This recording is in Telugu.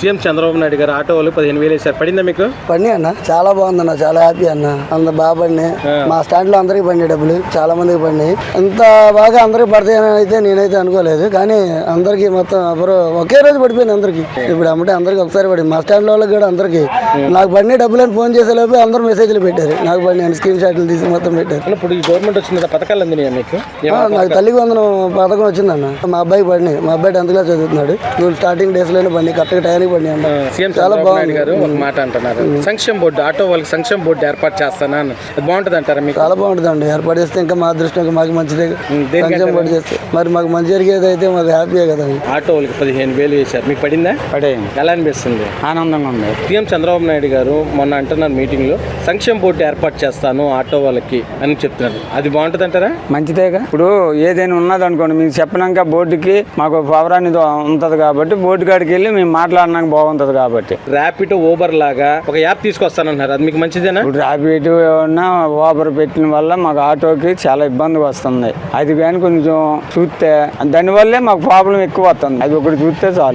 సీఎం చంద్రబాబు నాయుడు గారు ఆటో వాళ్ళు 15,000 వేసారు. పడిందా మీకు? పడి అన్న, చాలా బాగుంది అన్న, చాలా హ్యాపీ అన్న. అంత బాగా పడినాయి. మా స్టాండ్ లో అందరికి పడినాయి డబ్బులు, చాలా మందికి పడినాయి. ఇంత బాగా అందరికి పడతాయని అయితే నేనైతే అనుకోలేదు, కానీ అందరికి మొత్తం ఒకే రోజు పడిపోయింది అందరికి. ఇప్పుడు అమ్మటే అందరికి ఒకసారి పడింది. మా స్టాండ్ లో వాళ్ళకి కూడా అందరికి నాకు పడిన డబ్బులు అని ఫోన్ చేసేలోపు అందరూ మెసేజ్లు పెట్టారు, నాకు పడిన స్క్రీన్ షాట్లు తీసి మొత్తం పెట్టారు. ఇప్పుడు ఈ గవర్నమెంట్ వచ్చిన పథకాలు అందినాయా మీకు? నాకు తల్లికి వందనం పథకం వచ్చిందన్న. మా అబ్బాయికి పడినాయి. మా అబ్బాయి 10th క్లాస్ చదువుతున్నాడు. స్కూల్ స్టార్టింగ్ డేస్ లోనే పడినాయి, కరెక్ట్ టైంకి పడినాయి అన్న. చాలా బాగుంది గారు ఒక మాట అంటున్నారు, సంక్షేమ బోర్డు ఆటో వాళ్ళకి సంక్షేమ బోర్డు ఏర్పాటు చేస్తాను, అది బాగుంటుంది అంటారా మీకు? చాలా బాగుంటుంది అండి. ఏర్పాటు చేస్తే ఇంకా మా అదృష్టం, మాకు మంచిదే. సంక్షేమ బోర్డు చేస్తే మరి మాకు మంచి జరిగేది అయితే మాకు హ్యాపీయే కదా. ఆటో వాళ్ళకి 15,000 వేశారు, మీకు పడిందా? పడేయండి. ఎలా అనిపిస్తుంది? ఆనందంగా ఉంది. సీఎం చంద్రబాబు నాయుడు గారు మొన్న అంటున్నారు మీటింగ్ లో, సంక్షేమ బోర్డు ఏర్పాటు చేస్తాను ఆటో వాళ్ళకి అని చెప్తున్నారు, అది బాగుంటుంది అంటారా? మంచిదేగా. ఇప్పుడు ఏదైనా ఉన్నది అనుకోండి, మీకు చెప్పినాక బోర్డుకి మాకు పవర్ అనేది ఉంటది కాబట్టి బోర్డు కాడికి వెళ్ళి మేము మాట్లాడినాక బాగుంటది కాబట్టి. ర్యాపిడో ఊబర్ లాగా ఒక యాప్ తీసుకొస్తానంటున్నారు, అది మీకు మంచిదేనా? ఇప్పుడు ర్యాపిడో ఊబర్ పెట్టిన వల్ల మాకు ఆటోకి చాలా ఇబ్బంది వస్తుంది. అది కానీ కొంచెం చూస్తే దానివల్లే మాకు ప్రాబ్లం ఎక్కువ వస్తుంది. అది ఒకటి చూస్తే చాలు.